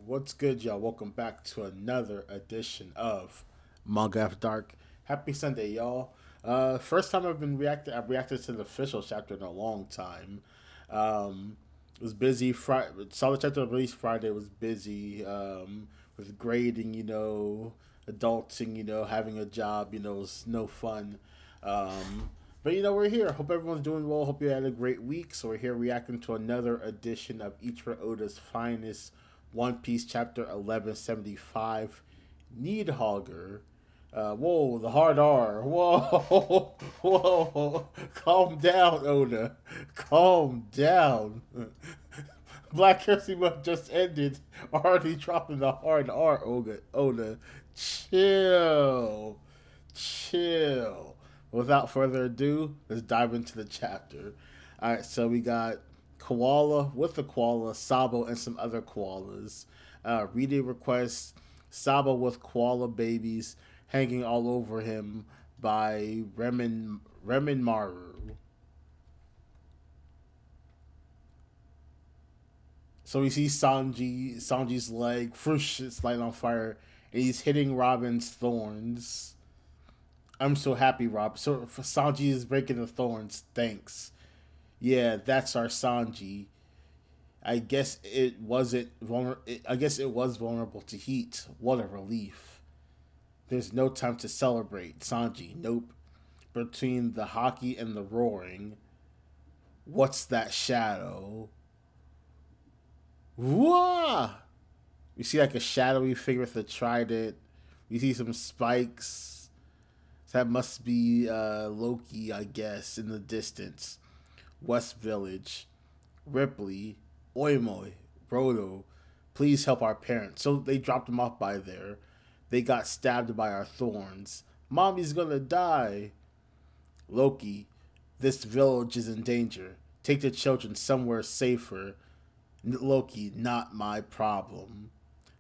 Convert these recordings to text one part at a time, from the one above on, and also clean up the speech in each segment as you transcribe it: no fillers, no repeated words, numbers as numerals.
What's good, y'all? Welcome back to another edition of Manga After Dark. Happy Sunday, y'all. First time I've reacted to the official chapter in a long time. It was busy. Saw the chapter released Friday. Was busy with grading. Adulting. Having a job. It was no fun. But we're here. Hope everyone's doing well. Hope you had a great week. So we're here reacting to another edition of Ichiro Oda's finest One Piece chapter 1175, NIDDHOGGR. Whoa, the hard R. Whoa, whoa. Calm down, Oda. Calm down. Black History Month just ended. Already dropping the hard R, Oda. Chill. Chill. Without further ado, let's dive into the chapter. Alright, so we got Koala with the koala, Sabo, and some other koalas. Reading requests Sabo with koala babies hanging all over him by Remen Maru. So we see Sanji's leg, frush, it's light on fire, and he's hitting Robin's thorns. I'm so happy, Rob. So Sanji is breaking the thorns. Thanks. Yeah, that's our Sanji. I guess it wasn't I guess it was vulnerable to heat. What a relief. There's no time to celebrate. Sanji, nope. Between the hockey and the roaring, what's that shadow? Whoa! We see like a shadowy figure with a trident. We see some spikes. So that must be Loki, I guess, in the distance. West Village, Ripley, Oimoy, Brodo, please help our parents. So they dropped them off by there. They got stabbed by our thorns. Mommy's gonna die. Loki, this village is in danger. Take the children somewhere safer. Loki, not my problem.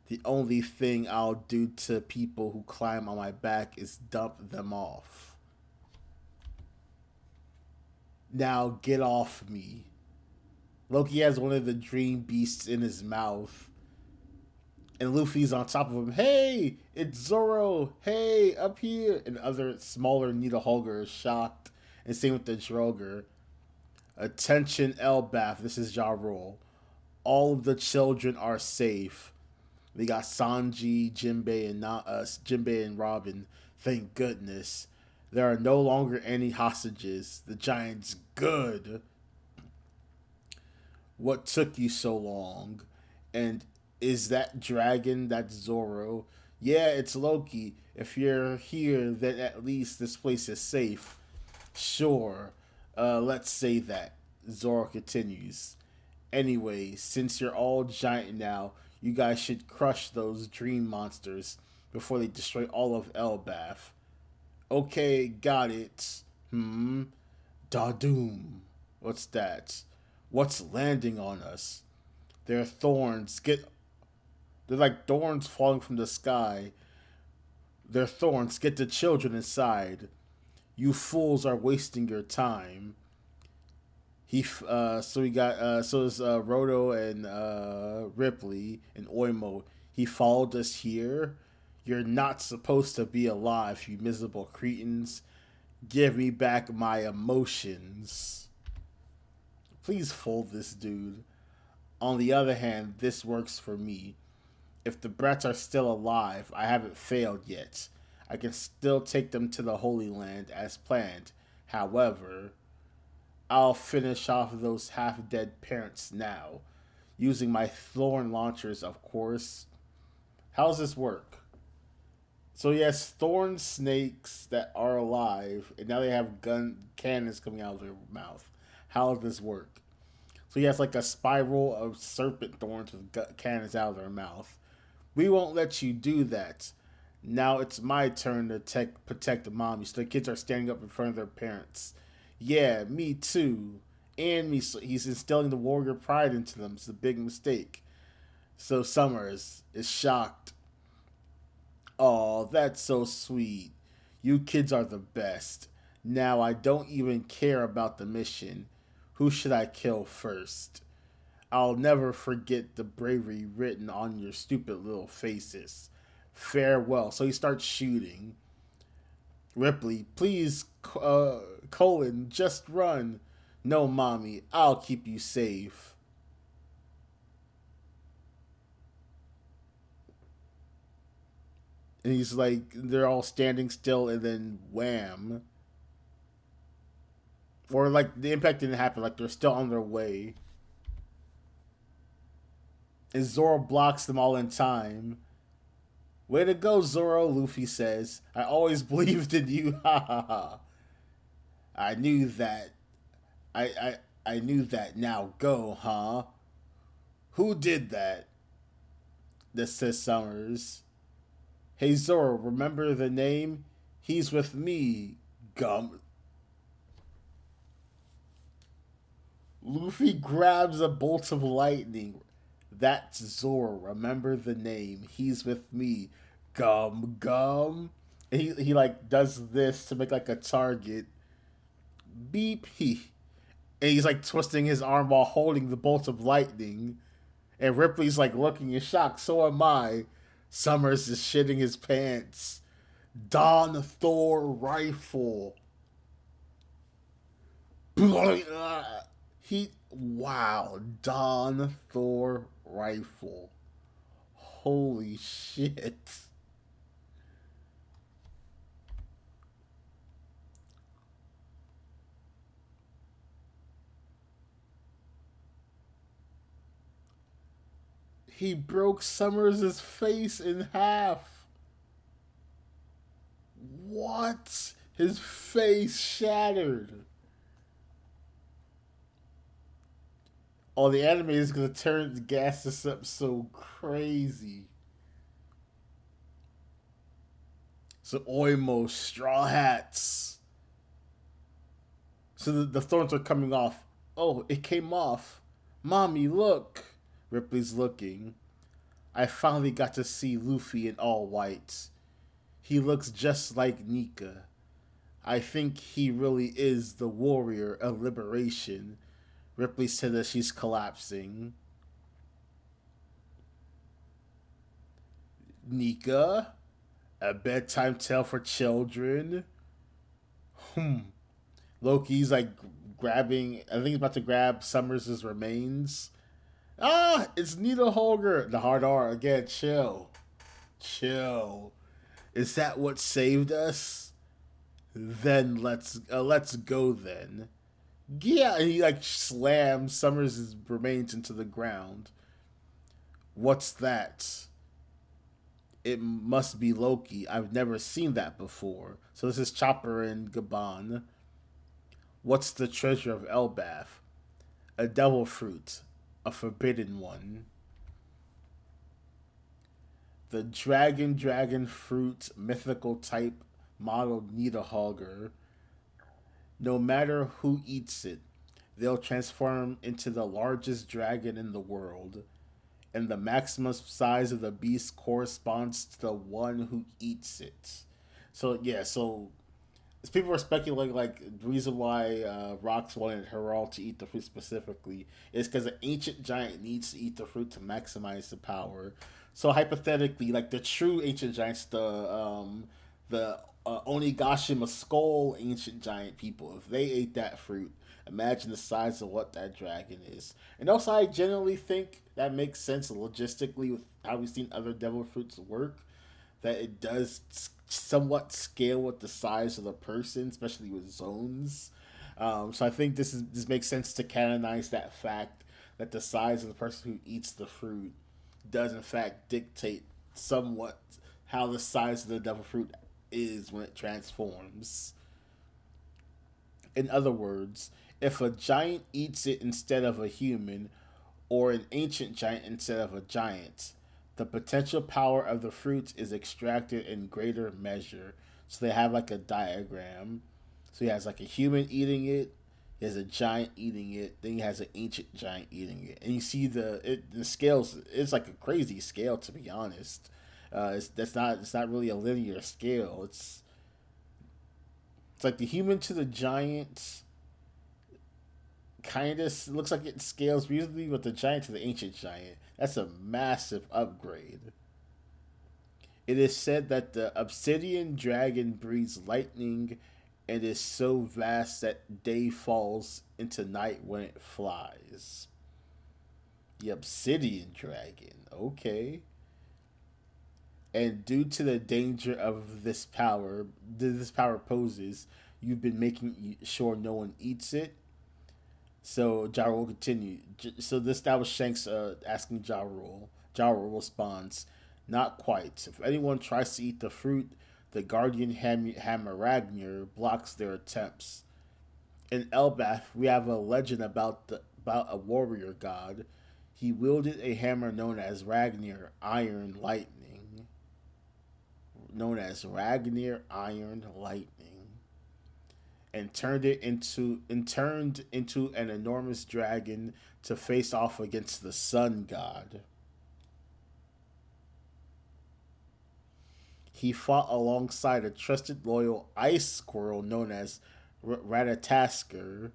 The only thing I'll do to people who climb on my back is dump them off. Now get off me. Loki has one of the dream beasts in his mouth. And Luffy's on top of him. Hey, it's Zoro. Hey, up here. And other smaller NIDDHOGGR is shocked. And same with the Droger. Attention, Elbaf. This is Ja Rule. All of the children are safe. We got Sanji, Jinbei, and not us, Jinbei and Robin. Thank goodness. There are no longer any hostages. The giant's good. What took you so long? And is that dragon? That's Zoro. Yeah, it's Loki. If you're here, then at least this place is safe. Sure. Let's say that. Zoro continues. Anyway, since you're all giant now, you guys should crush those dream monsters before they destroy all of Elbaf. Okay, got it. Da doom. What's that? What's landing on us? They're thorns. They're like thorns falling from the sky. They're thorns. Get the children inside. You fools are wasting your time. So we got so it's Roto and Ripley and Oimo. He followed us here. You're not supposed to be alive, you miserable cretins. Give me back my emotions. Please fold this dude. On the other hand, this works for me. If the brats are still alive, I haven't failed yet. I can still take them to the Holy Land as planned. However, I'll finish off those half-dead parents now. Using my thorn launchers, of course. How does this work? So yes, thorn snakes that are alive, and now they have gun cannons coming out of their mouth. How does this work? So he has like a spiral of serpent thorns with cannons out of their mouth. We won't let you do that. Now it's my turn to protect the mommy. So the kids are standing up in front of their parents. Yeah, me too. And me. So he's instilling the warrior pride into them. It's a big mistake. So Summers is shocked. Oh, that's so sweet. You kids are the best. Now I don't even care about the mission. Who should I kill first? I'll never forget the bravery written on your stupid little faces. Farewell. So he starts shooting. Ripley, please, Colin, just run. No, mommy, I'll keep you safe. And he's like, they're all standing still, and then wham. Or like the impact didn't happen, like they're still on their way. And Zoro blocks them all in time. Way to go, Zoro, Luffy says. I always believed in you, ha ha ha. I knew that. I knew that. Now go, huh? Who did that? This says Summers. Hey Zoro, remember the name? He's with me. Gum. Luffy grabs a bolt of lightning. That's Zoro. Remember the name. He's with me. Gum gum. And he like does this to make like a target. Beep he. And he's like twisting his arm while holding the bolt of lightning. And Ripley's like looking in shock. So am I. Summers is shitting his pants. Don Thor rifle. He wow, Don Thor rifle. Holy shit. He broke Summers' face in half. What? His face shattered. Oh, the anime is gonna turn the gas this up so crazy. So Oimo, straw hats. So the thorns are coming off. Oh, it came off. Mommy, look. Ripley's looking. I finally got to see Luffy in all white. He looks just like Nika. I think he really is the warrior of liberation. Ripley said that she's collapsing. Nika? A bedtime tale for children? Hmm. Loki's like grabbing, I think he's about to grab Summers' remains. Ah, it's NIDDHOGGR. The hard R again. Chill. Chill. Is that what saved us? Then let's go then. Yeah, and he like slams Summers' remains into the ground. What's that? It must be Loki. I've never seen that before. So this is Chopper and Gaban. What's the treasure of Elbaf? A devil fruit, a forbidden one. The dragon fruit mythical type model NIDDHOGGR. No matter who eats it, they'll transform into the largest dragon in the world, and the maximum size of the beast corresponds to the one who eats it. So yeah, so people are speculating like the reason why Rox wanted Herald to eat the fruit specifically is because an ancient giant needs to eat the fruit to maximize the power. So hypothetically, like the true ancient giants, the Onigashima skull ancient giant people, if they ate that fruit, imagine the size of what that dragon is. And also, I generally think that makes sense logistically with how we've seen other devil fruits work. That it does somewhat scale with the size of the person, especially with zones. So I think this makes sense to canonize that fact that the size of the person who eats the fruit does in fact dictate somewhat how the size of the devil fruit is when it transforms. In other words, if a giant eats it instead of a human, or an ancient giant instead of a giant, the potential power of the fruits is extracted in greater measure. So they have like a diagram. So he has like a human eating it, he has a giant eating it, then he has an ancient giant eating it, and you see the scales. It's like a crazy scale to be honest. It's not really a linear scale. It's like the human to the giant kind of looks like it scales reasonably with the giant to the ancient giant. That's a massive upgrade. It is said that the obsidian dragon breathes lightning and is so vast that day falls into night when it flies. The obsidian dragon, okay. And due to the danger of this power poses, you've been making sure no one eats it. So Ja Rule continued. So that was Shanks asking Ja Rule. Ja Rule responds, "Not quite. If anyone tries to eat the fruit, the guardian hammer Ragnar blocks their attempts. In Elbath, we have a legend about a warrior god. He wielded a hammer known as Ragnar Iron Lightning. Known as Ragnar Iron Lightning. And turned into an enormous dragon to face off against the sun god. He fought alongside a trusted loyal ice squirrel known as Ratatasker.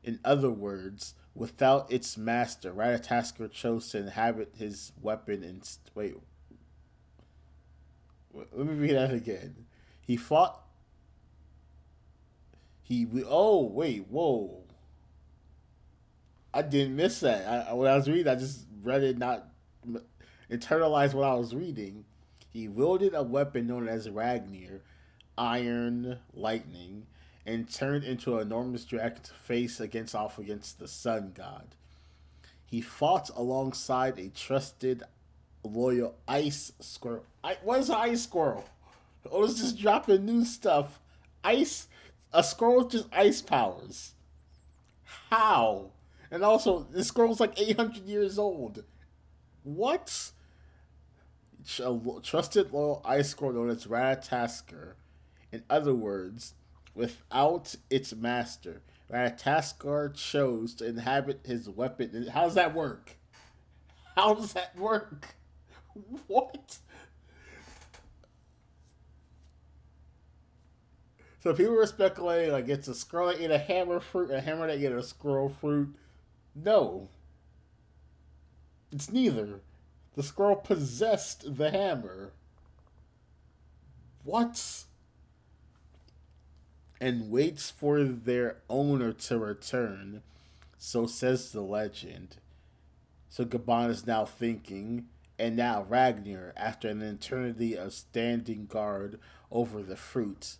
In other words, without its master, Ratatasker chose to inhabit his weapon and let me read that again. He fought. He oh wait whoa. I didn't miss that. When I was reading, I just read it, not internalized what I was reading. He wielded a weapon known as Ragnar, Iron Lightning, and turned into an enormous dragon to face against the sun god. He fought alongside a trusted, loyal ice squirrel. What is an ice squirrel? Oh, it's just dropping new stuff. Ice, a squirrel with just ice powers. How? And also, this squirrel's like 800 years old. What? A trusted loyal ice squirrel known as Ratatasker. In other words, without its master, Ratatasker chose to inhabit his weapon. How does that work? How does that work? What? So people were speculating like it's a squirrel that ate a hammer fruit, a hammer that ate a squirrel fruit. No, it's neither. The squirrel possessed the hammer. What? And waits for their owner to return. So says the legend. So Gabon is now thinking, and now Ragnar, after an eternity of standing guard over the fruit,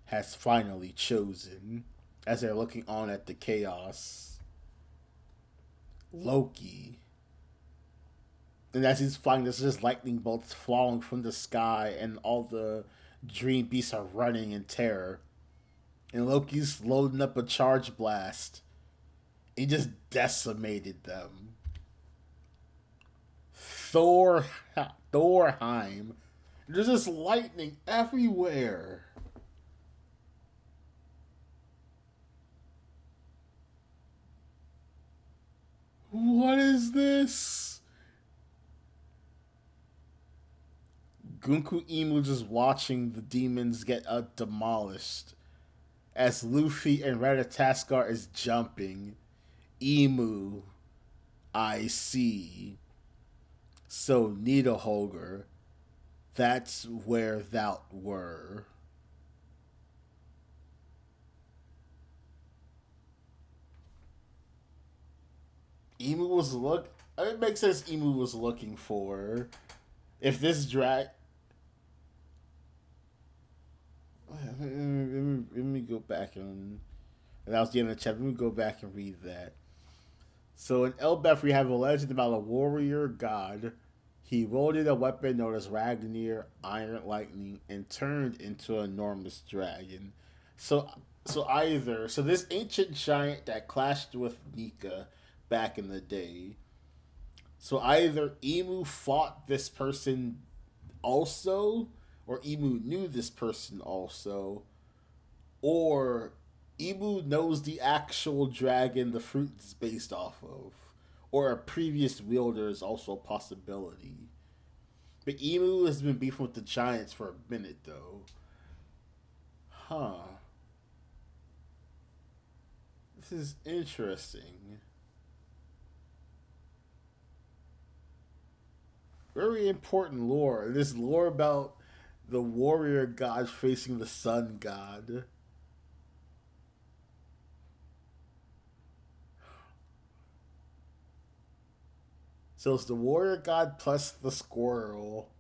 has finally chosen. As they're looking on at the chaos, Loki. And as he's flying, there's just lightning bolts falling from the sky, and all the dream beasts are running in terror. And Loki's loading up a charge blast. He just decimated them. Thor, Thorheim. There's just lightning everywhere. What is this? Gunku Emu just watching the demons get demolished. As Luffy and Ratataskar is jumping. Emu, I see. So NIDDHOGGR, that's where thou were. Emu was It makes sense. Emu was looking for. If this drag. Let me go back and. That was the end of the chapter. Let me go back and read that. So in Elbeth, we have a legend about a warrior god. He wielded a weapon known as Ragnar Iron Lightning and turned into an enormous dragon. So so this ancient giant that clashed with Nika back in the day. So either Emu fought this person also, or Emu knew this person also, or Emu knows the actual dragon the fruit is based off of, or a previous wielder is also a possibility. But Emu has been beefing with the giants for a minute, though. Huh. This is interesting. Very important lore. This lore about the warrior god facing the sun god. So it's the warrior god plus the squirrel,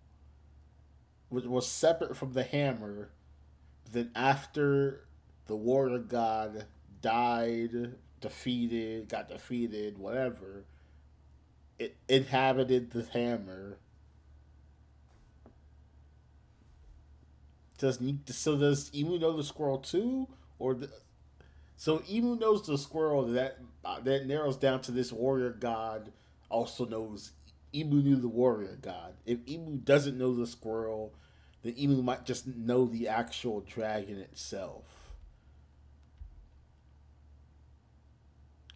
which was separate from the hammer. Then after the warrior god died, got defeated, whatever, it inhabited the hammer. Does Emu know the squirrel too, or so Emu knows the squirrel that narrows down to this warrior god also knows Emu knew the warrior god. If Emu doesn't know the squirrel, then Emu might just know the actual dragon itself.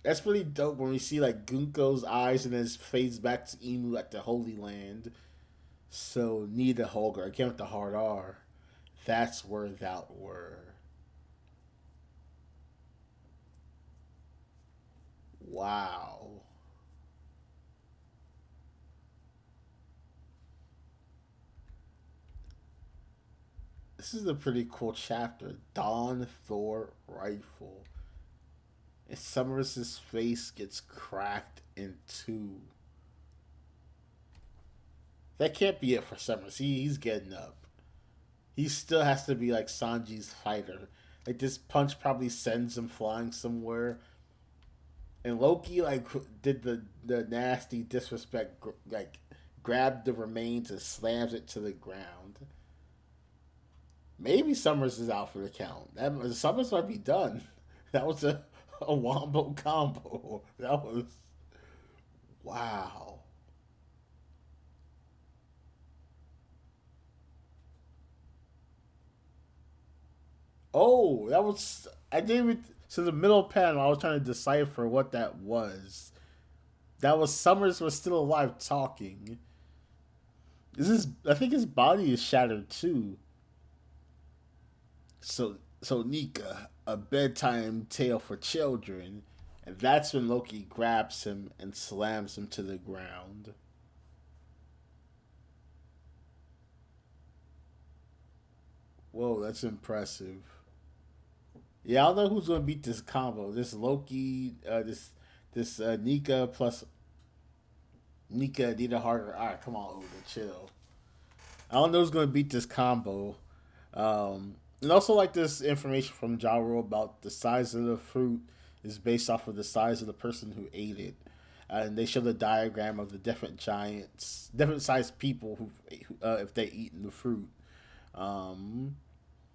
That's pretty dope when we see like Gunko's eyes and then it fades back to Emu at the Holy Land. So NIDDHOGGR, again with the hard R. That's where thou were. Wow. This is a pretty cool chapter. Dawn Thor Rifle. And Summers' face gets cracked in two. That can't be it for Summers. He's getting up. He still has to be like Sanji's fighter. Like this punch probably sends him flying somewhere. And Loki like did the nasty disrespect, like grabbed the remains and slams it to the ground. Maybe Summers is out for the count. Summers might be done. That was a wombo combo. That was wow. Oh, that was I didn't even. So the middle panel, I was trying to decipher what that was. That was Summers was still alive talking. I think his body is shattered too. So Nika, a bedtime tale for children, and that's when Loki grabs him and slams him to the ground. Whoa, that's impressive. Yeah, I don't know who's gonna beat this combo. This Loki, this Nika plus Nika NIDDHOGGR. All right, come on, Oda, chill. I don't know who's gonna beat this combo. And also like this information from Jaro about the size of the fruit is based off of the size of the person who ate it. And they show the diagram of the different giants, different sized people if they eaten the fruit. Um,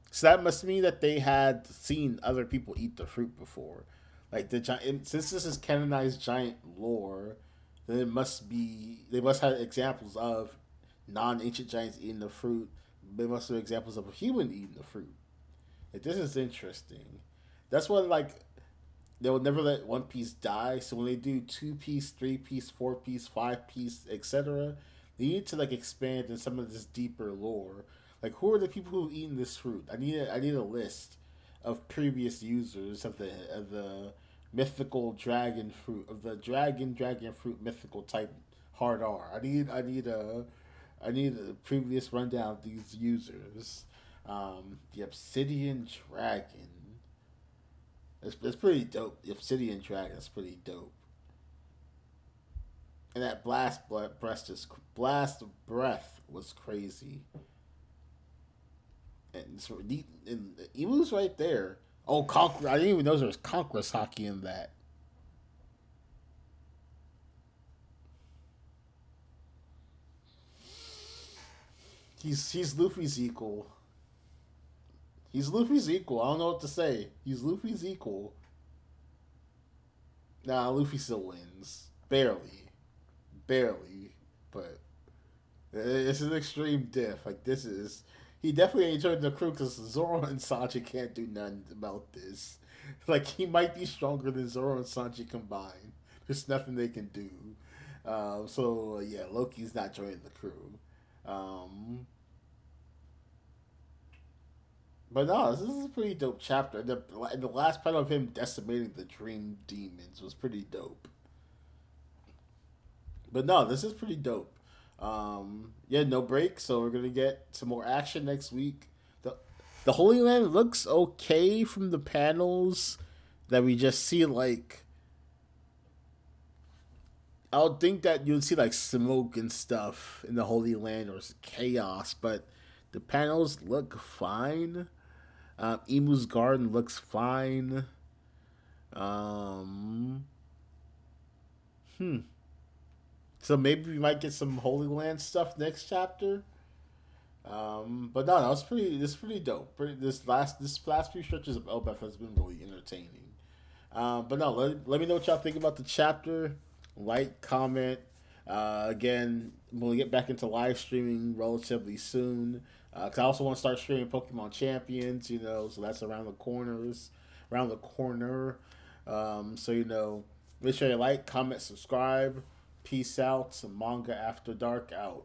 so that must mean that they had seen other people eat the fruit before. Like the giant, since this is canonized giant lore, then it must be they must have examples of non-ancient giants eating the fruit. They must have examples of a human eating the fruit. Like this is interesting. That's what like they will never let One Piece die. So when they do 2 piece, 3 piece, 4 piece, 5 piece, etc., they need to like expand in some of this deeper lore. Like who are the people who've eaten this fruit? I need a list of previous users of the mythical dragon fruit of the dragon fruit mythical type hard R. I need a previous rundown of these users. The Obsidian Dragon. It's pretty dope. The Obsidian Dragon is pretty dope. And that blast breath was crazy. And Emu's right there. Oh, Conquer! I didn't even know there was Conqueror's hockey in that. He's Luffy's equal. He's Luffy's equal. I don't know what to say. He's Luffy's equal. Nah, Luffy still wins. Barely. Barely. But it's an extreme diff. Like, this is. He definitely ain't joined the crew because Zoro and Sanji can't do nothing about this. Like, he might be stronger than Zoro and Sanji combined. There's nothing they can do. Yeah, Loki's not joining the crew. Um, But no, this is a pretty dope chapter. The last part of him decimating the dream demons was pretty dope. But no, this is pretty dope. Yeah, no break, so we're gonna get some more action next week. the The Holy Land looks okay from the panels that we just see. Like, I would think that you'd see like smoke and stuff in the Holy Land or chaos, but the panels look fine. Emu's Garden looks fine. Um, hmm. So maybe we might get some Holy Land stuff next chapter. But no, that was pretty. This is pretty dope. This last few stretches of Elbeth has been really entertaining. But no, let me know what y'all think about the chapter. Like, comment. Again, we'll get back into live streaming relatively soon. Cause I also want to start streaming Pokemon Champions. So that's around the corner. So make sure you like, comment, subscribe. Peace out. Some Manga After Dark out.